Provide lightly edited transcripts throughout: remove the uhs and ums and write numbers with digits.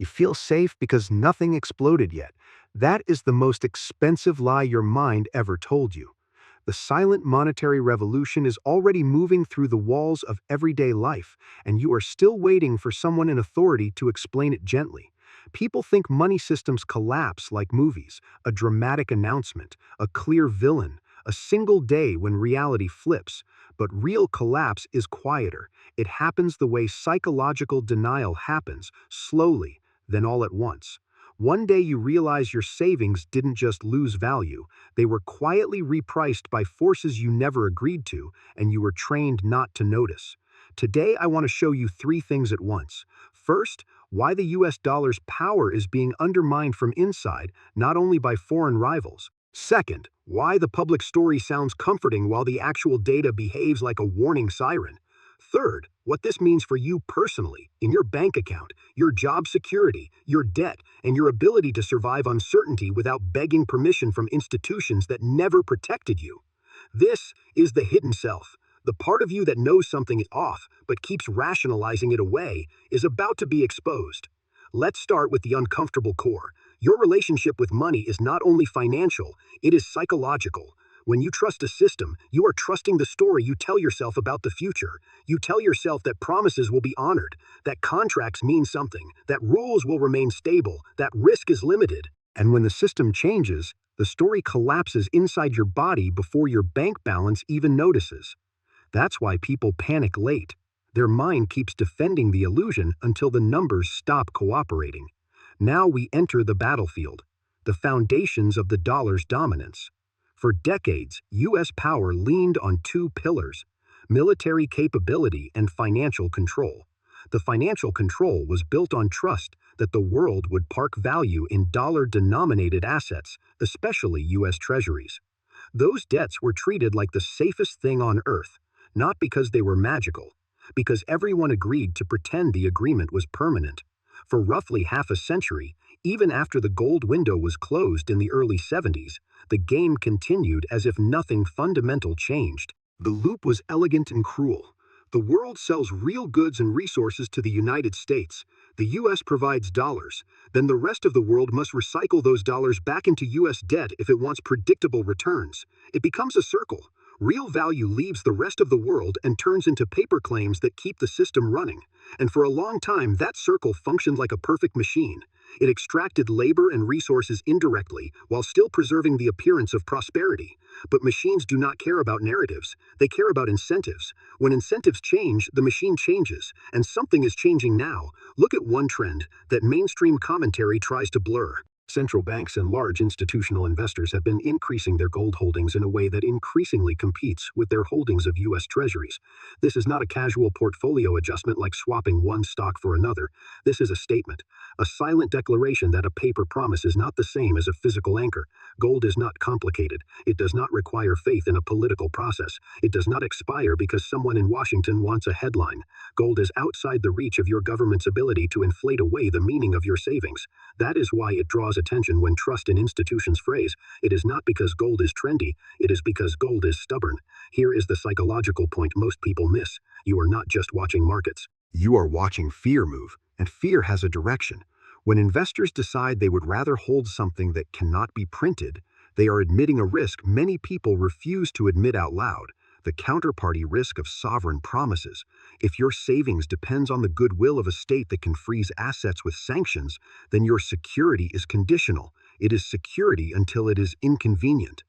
You feel safe because nothing exploded yet. That is the most expensive lie your mind ever told you. The silent monetary revolution is already moving through the walls of everyday life, and you are still waiting for someone in authority to explain it gently. People think money systems collapse like movies, a dramatic announcement, a clear villain, a single day when reality flips. But real collapse is quieter. It happens the way psychological denial happens, slowly, then all at once. One day you realize your savings didn't just lose value, they were quietly repriced by forces you never agreed to, and you were trained not to notice. Today, I want to show you three things at once. First, why the US dollar's power is being undermined from inside, not only by foreign rivals. Second, why the public story sounds comforting while the actual data behaves like a warning siren. Third, what this means for you personally, in your bank account, your job security, your debt, and your ability to survive uncertainty without begging permission from institutions that never protected you. This is the hidden self. The part of you that knows something is off, but keeps rationalizing it away, is about to be exposed. Let's start with the uncomfortable core. Your relationship with money is not only financial, it is psychological. When you trust a system, you are trusting the story you tell yourself about the future. You tell yourself that promises will be honored, that contracts mean something, that rules will remain stable, that risk is limited. And when the system changes, the story collapses inside your body before your bank balance even notices. That's why people panic late. Their mind keeps defending the illusion until the numbers stop cooperating. Now we enter the battlefield, the foundations of the dollar's dominance. For decades, U.S. power leaned on two pillars: military capability and financial control. The financial control was built on trust that the world would park value in dollar-denominated assets, especially U.S. treasuries. Those debts were treated like the safest thing on earth, not because they were magical, because everyone agreed to pretend the agreement was permanent. For roughly half a century, even after the gold window was closed in the early 70s, the game continued as if nothing fundamental changed. The loop was elegant and cruel. The world sells real goods and resources to the United States. The US provides dollars. Then the rest of the world must recycle those dollars back into US debt if it wants predictable returns. It becomes a circle. Real value leaves the rest of the world and turns into paper claims that keep the system running. And for a long time, that circle functioned like a perfect machine. It extracted labor and resources indirectly while still preserving the appearance of prosperity. But machines do not care about narratives. They care about incentives. When incentives change, the machine changes. And something is changing now. Look at one trend that mainstream commentary tries to blur. Central banks and large institutional investors have been increasing their gold holdings in a way that increasingly competes with their holdings of U.S. treasuries. This is not a casual portfolio adjustment like swapping one stock for another. This is a statement, a silent declaration that a paper promise is not the same as a physical anchor. Gold is not complicated. It does not require faith in a political process. It does not expire because someone in Washington wants a headline. Gold is outside the reach of your government's ability to inflate away the meaning of your savings. That is why it draws attention when trust in institutions phrase, "It is not because gold is trendy, it is because gold is stubborn." Here is the psychological point most people miss. You are not just watching markets. You are watching fear move, and fear has a direction. When investors decide they would rather hold something that cannot be printed, they are admitting a risk many people refuse to admit out loud: the counterparty risk of sovereign promises. If your savings depends on the goodwill of a state that can freeze assets with sanctions, then your security is conditional. It is security until it is inconvenient.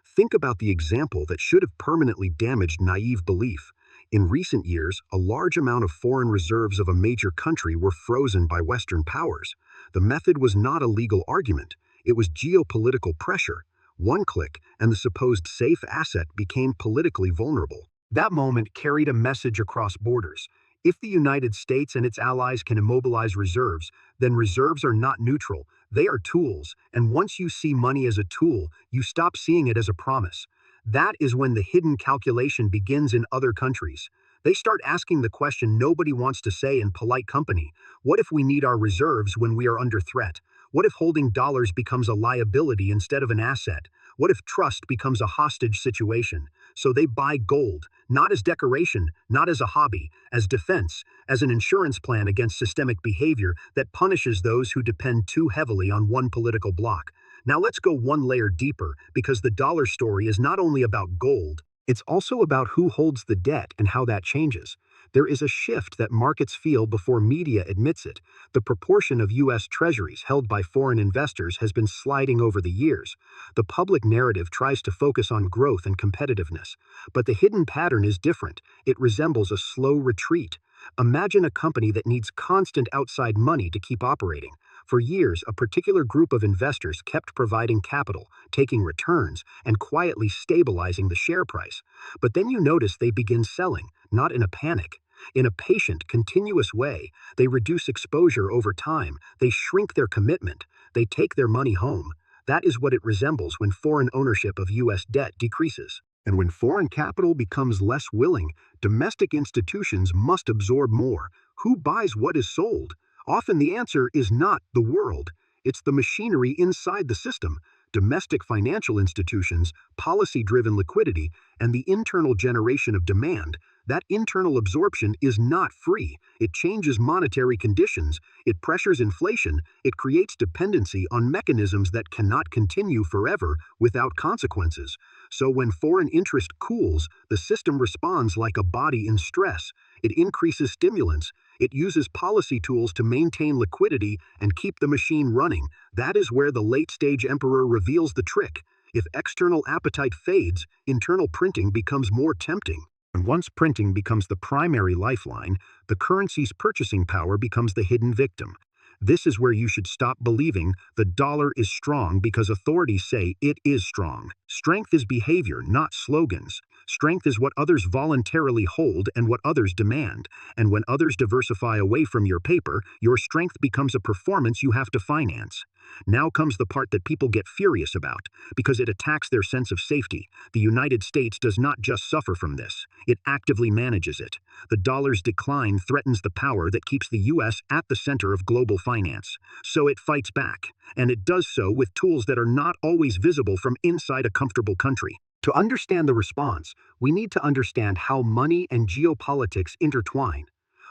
Think about the example that should have permanently damaged naive belief. In recent years, a large amount of foreign reserves of a major country were frozen by Western powers. The method was not a legal argument. It was geopolitical pressure. One click, and the supposed safe asset became politically vulnerable. That moment carried a message across borders. If the United States and its allies can immobilize reserves, then reserves are not neutral. They are tools, and once you see money as a tool, you stop seeing it as a promise. That is when the hidden calculation begins in other countries. They start asking the question nobody wants to say in polite company: what if we need our reserves when we are under threat? What if holding dollars becomes a liability instead of an asset? What if trust becomes a hostage situation? So they buy gold, not as decoration, not as a hobby, as defense, as an insurance plan against systemic behavior that punishes those who depend too heavily on one political bloc. Now let's go one layer deeper, because the dollar story is not only about gold, it's also about who holds the debt and how that changes. There is a shift that markets feel before media admits it. The proportion of U.S. treasuries held by foreign investors has been sliding over the years. The public narrative tries to focus on growth and competitiveness, but the hidden pattern is different. It resembles a slow retreat. Imagine a company that needs constant outside money to keep operating. For years, a particular group of investors kept providing capital, taking returns, and quietly stabilizing the share price. But then you notice they begin selling, not in a panic. In a patient, continuous way. They reduce exposure over time. They shrink their commitment. They take their money home. That is what it resembles when foreign ownership of U.S. debt decreases. And when foreign capital becomes less willing, domestic institutions must absorb more. Who buys what is sold? Often the answer is not the world. It's the machinery inside the system. Domestic financial institutions, policy-driven liquidity, and the internal generation of demand. That internal absorption is not free. It changes monetary conditions, it pressures inflation, it creates dependency on mechanisms that cannot continue forever without consequences. So when foreign interest cools, the system responds like a body in stress. It increases stimulants. It uses policy tools to maintain liquidity and keep the machine running. That is where the late-stage emperor reveals the trick. If external appetite fades, internal printing becomes more tempting. And once printing becomes the primary lifeline, the currency's purchasing power becomes the hidden victim. This is where you should stop believing the dollar is strong because authorities say it is strong. Strength is behavior, not slogans. Strength is what others voluntarily hold and what others demand. And when others diversify away from your paper, your strength becomes a performance you have to finance. Now comes the part that people get furious about, because it attacks their sense of safety. The United States does not just suffer from this, it actively manages it. The dollar's decline threatens the power that keeps the U.S. at the center of global finance. So it fights back, and it does so with tools that are not always visible from inside a comfortable country. To understand the response, we need to understand how money and geopolitics intertwine.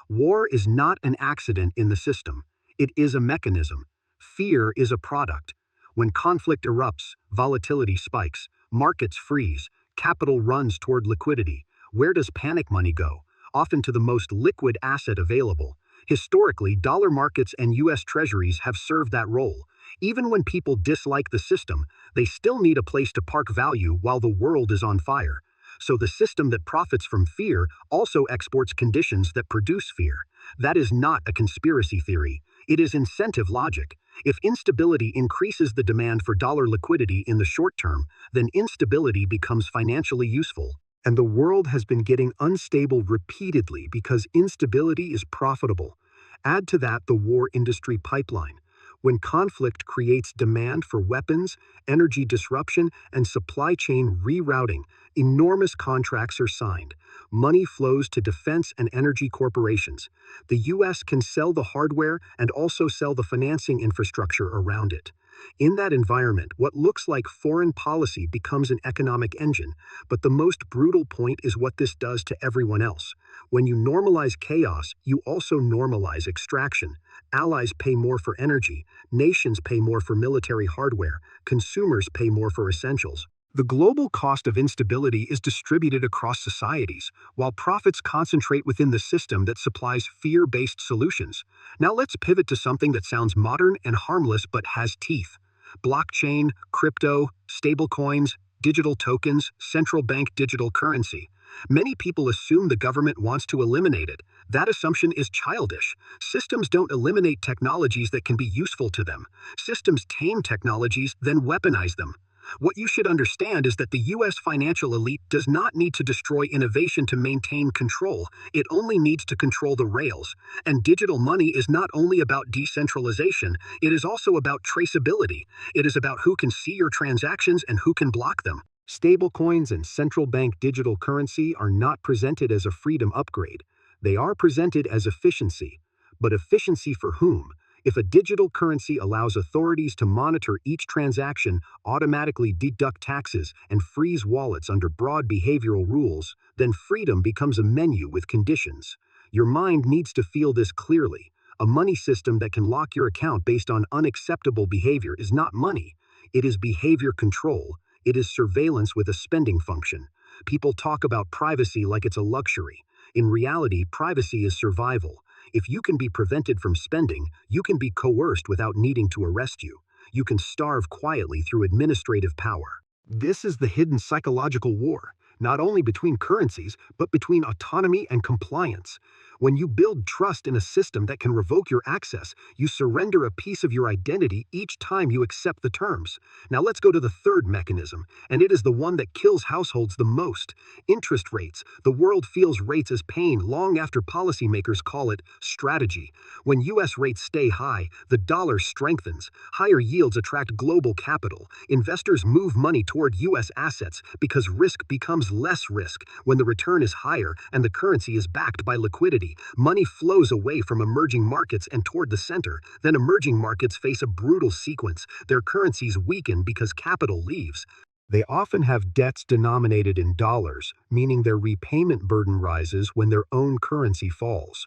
War is not an accident in the system. It is a mechanism. Fear is a product. When conflict erupts, volatility spikes, markets freeze, capital runs toward liquidity. Where does panic money go? Often to the most liquid asset available. Historically, dollar markets and U.S. treasuries have served that role. Even when people dislike the system, they still need a place to park value while the world is on fire. So the system that profits from fear also exports conditions that produce fear. That is not a conspiracy theory. It is incentive logic. If instability increases the demand for dollar liquidity in the short term, then instability becomes financially useful. And the world has been getting unstable repeatedly because instability is profitable. Add to that the war industry pipeline. When conflict creates demand for weapons, energy disruption, and supply chain rerouting, enormous contracts are signed. Money flows to defense and energy corporations. The U.S. can sell the hardware and also sell the financing infrastructure around it. In that environment, what looks like foreign policy becomes an economic engine, but the most brutal point is what this does to everyone else. When you normalize chaos, you also normalize extraction. Allies pay more for energy, nations pay more for military hardware, consumers pay more for essentials. The global cost of instability is distributed across societies, while profits concentrate within the system that supplies fear-based solutions. Now let's pivot to something that sounds modern and harmless but has teeth. Blockchain, crypto, stablecoins, digital tokens, central bank digital currency. Many people assume the government wants to eliminate it. That assumption is childish. Systems don't eliminate technologies that can be useful to them. Systems tame technologies, then weaponize them. What you should understand is that the U.S. financial elite does not need to destroy innovation to maintain control. It only needs to control the rails. And digital money is not only about decentralization, it is also about traceability. It is about who can see your transactions and who can block them. Stablecoins and central bank digital currency are not presented as a freedom upgrade. They are presented as efficiency. But efficiency for whom? If a digital currency allows authorities to monitor each transaction, automatically deduct taxes, and freeze wallets under broad behavioral rules, then freedom becomes a menu with conditions. Your mind needs to feel this clearly. A money system that can lock your account based on unacceptable behavior is not money. It is behavior control. It is surveillance with a spending function. People talk about privacy like it's a luxury. In reality, privacy is survival. If you can be prevented from spending, you can be coerced without needing to arrest you. You can starve quietly through administrative power. This is the hidden psychological war, not only between currencies, but between autonomy and compliance. When you build trust in a system that can revoke your access, you surrender a piece of your identity each time you accept the terms. Now let's go to the third mechanism, and it is the one that kills households the most. Interest rates. The world feels rates as pain long after policymakers call it strategy. When U.S. rates stay high, the dollar strengthens. Higher yields attract global capital. Investors move money toward U.S. assets because risk becomes less risk when the return is higher and the currency is backed by liquidity. Money flows away from emerging markets and toward the center. Then emerging markets face a brutal sequence. Their currencies weaken because capital leaves. They often have debts denominated in dollars, meaning their repayment burden rises when their own currency falls.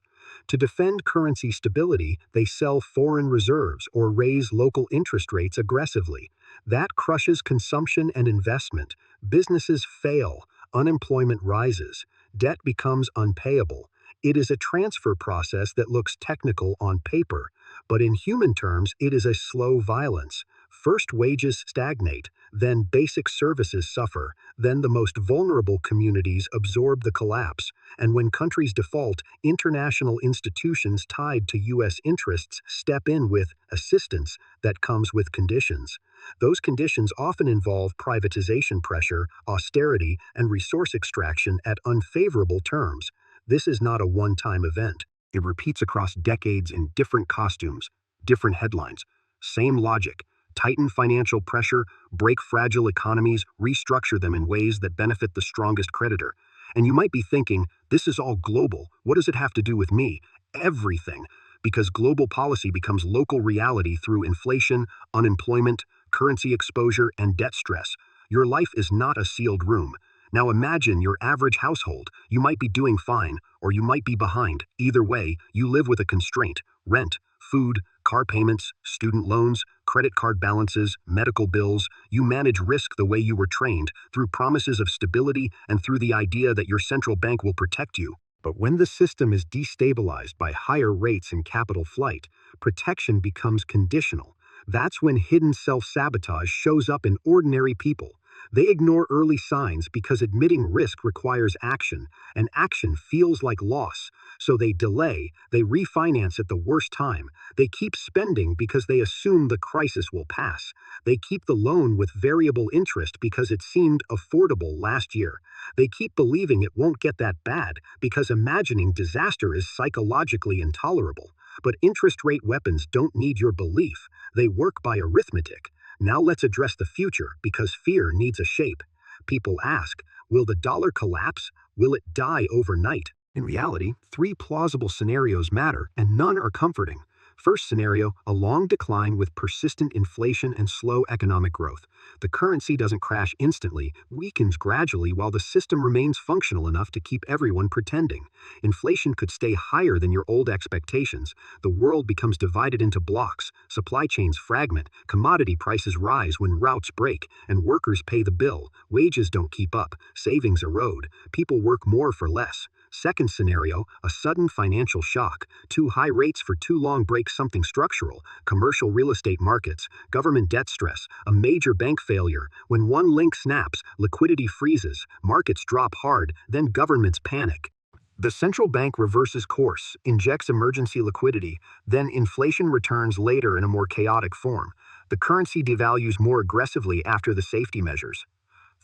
To defend currency stability, they sell foreign reserves or raise local interest rates aggressively. That crushes consumption and investment. Businesses fail. Unemployment rises. Debt becomes unpayable. It is a transfer process that looks technical on paper, but in human terms, it is a slow violence. First, wages stagnate, then basic services suffer, then the most vulnerable communities absorb the collapse, and when countries default, international institutions tied to U.S. interests step in with assistance that comes with conditions. Those conditions often involve privatization pressure, austerity, and resource extraction at unfavorable terms. This is not a one-time event. It repeats across decades in different costumes, different headlines. Same logic. Tighten financial pressure, break fragile economies, restructure them in ways that benefit the strongest creditor. And you might be thinking, this is all global. What does it have to do with me? Everything. Because global policy becomes local reality through inflation, unemployment, currency exposure, and debt stress. Your life is not a sealed room. Now imagine your average household. You might be doing fine, or you might be behind. Either way, you live with a constraint: rent, food, car payments, student loans, credit card balances, medical bills. You manage risk the way you were trained, through promises of stability and through the idea that your central bank will protect you. But when the system is destabilized by higher rates and capital flight, protection becomes conditional. That's when hidden self-sabotage shows up in ordinary people. They ignore early signs because admitting risk requires action, and action feels like loss. So they delay, they refinance at the worst time. They keep spending because they assume the crisis will pass. They keep the loan with variable interest because it seemed affordable last year. They keep believing it won't get that bad because imagining disaster is psychologically intolerable. But interest rate weapons don't need your belief. They work by arithmetic. Now let's address the future because fear needs a shape. People ask, will the dollar collapse? Will it die overnight? In reality, three plausible scenarios matter, and none are comforting. First scenario, a long decline with persistent inflation and slow economic growth. The currency doesn't crash instantly, weakens gradually while the system remains functional enough to keep everyone pretending. Inflation could stay higher than your old expectations. The world becomes divided into blocks, supply chains fragment, commodity prices rise when routes break, and workers pay the bill. Wages don't keep up, savings erode, people work more for less. Second scenario, a sudden financial shock. Too high rates for too long break something structural. Commercial real estate markets, government debt stress, a major bank failure. When one link snaps, liquidity freezes, markets drop hard, then governments panic. The central bank reverses course, injects emergency liquidity, then inflation returns later in a more chaotic form. The currency devalues more aggressively after the safety measures.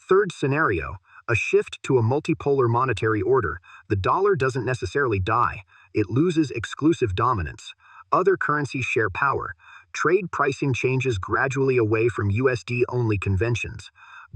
Third scenario, a shift to a multipolar monetary order. The dollar doesn't necessarily die. It loses exclusive dominance. Other currencies share power. Trade pricing changes gradually away from USD-only conventions.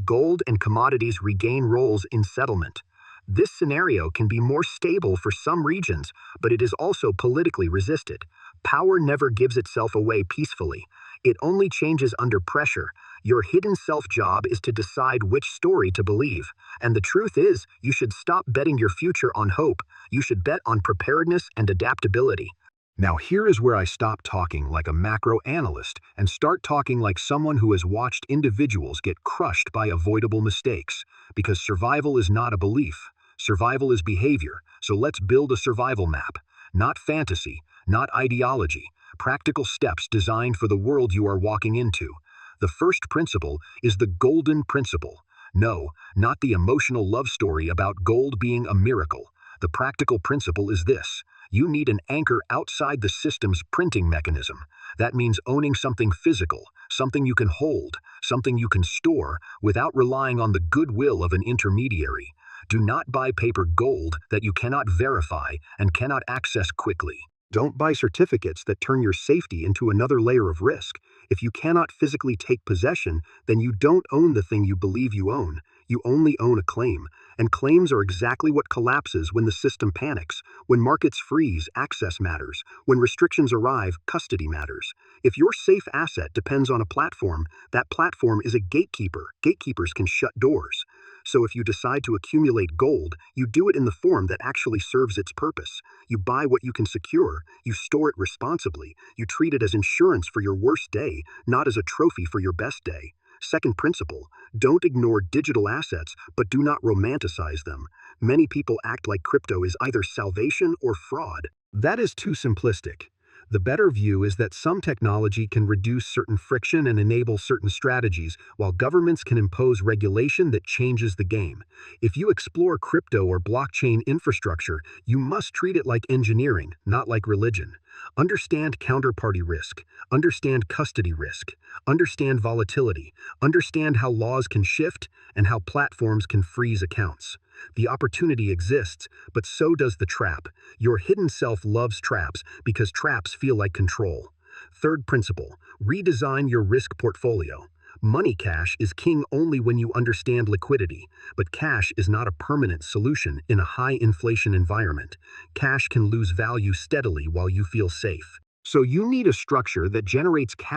Gold and commodities regain roles in settlement. This scenario can be more stable for some regions, but it is also politically resisted. Power never gives itself away peacefully. It only changes under pressure. Your hidden self job is to decide which story to believe. And the truth is, you should stop betting your future on hope. You should bet on preparedness and adaptability. Now here is where I stop talking like a macro analyst and start talking like someone who has watched individuals get crushed by avoidable mistakes. Because survival is not a belief. Survival is behavior. So let's build a survival map. Not fantasy, not ideology. Practical steps designed for the world you are walking into. The first principle is the golden principle. No, not the emotional love story about gold being a miracle. The practical principle is this. You need an anchor outside the system's printing mechanism. That means owning something physical, something you can hold, something you can store, without relying on the goodwill of an intermediary. Do not buy paper gold that you cannot verify and cannot access quickly. Don't buy certificates that turn your safety into another layer of risk. If you cannot physically take possession, then you don't own the thing you believe you own. You only own a claim. And claims are exactly what collapses when the system panics. When markets freeze, access matters. When restrictions arrive, custody matters. If your safe asset depends on a platform, that platform is a gatekeeper. Gatekeepers can shut doors. So if you decide to accumulate gold, you do it in the form that actually serves its purpose. You buy what you can secure, you store it responsibly, you treat it as insurance for your worst day, not as a trophy for your best day. Second principle, don't ignore digital assets, but do not romanticize them. Many people act like crypto is either salvation or fraud. That is too simplistic. The better view is that some technology can reduce certain friction and enable certain strategies, while governments can impose regulation that changes the game. If you explore crypto or blockchain infrastructure, you must treat it like engineering, not like religion. Understand counterparty risk, understand custody risk, understand volatility, understand how laws can shift, and how platforms can freeze accounts. The opportunity exists, but so does the trap. Your hidden self loves traps because traps feel like control. Third principle, redesign your risk portfolio. Money cash is king only when you understand liquidity, but cash is not a permanent solution in a high inflation environment. Cash can lose value steadily while you feel safe. So you need a structure that generates cash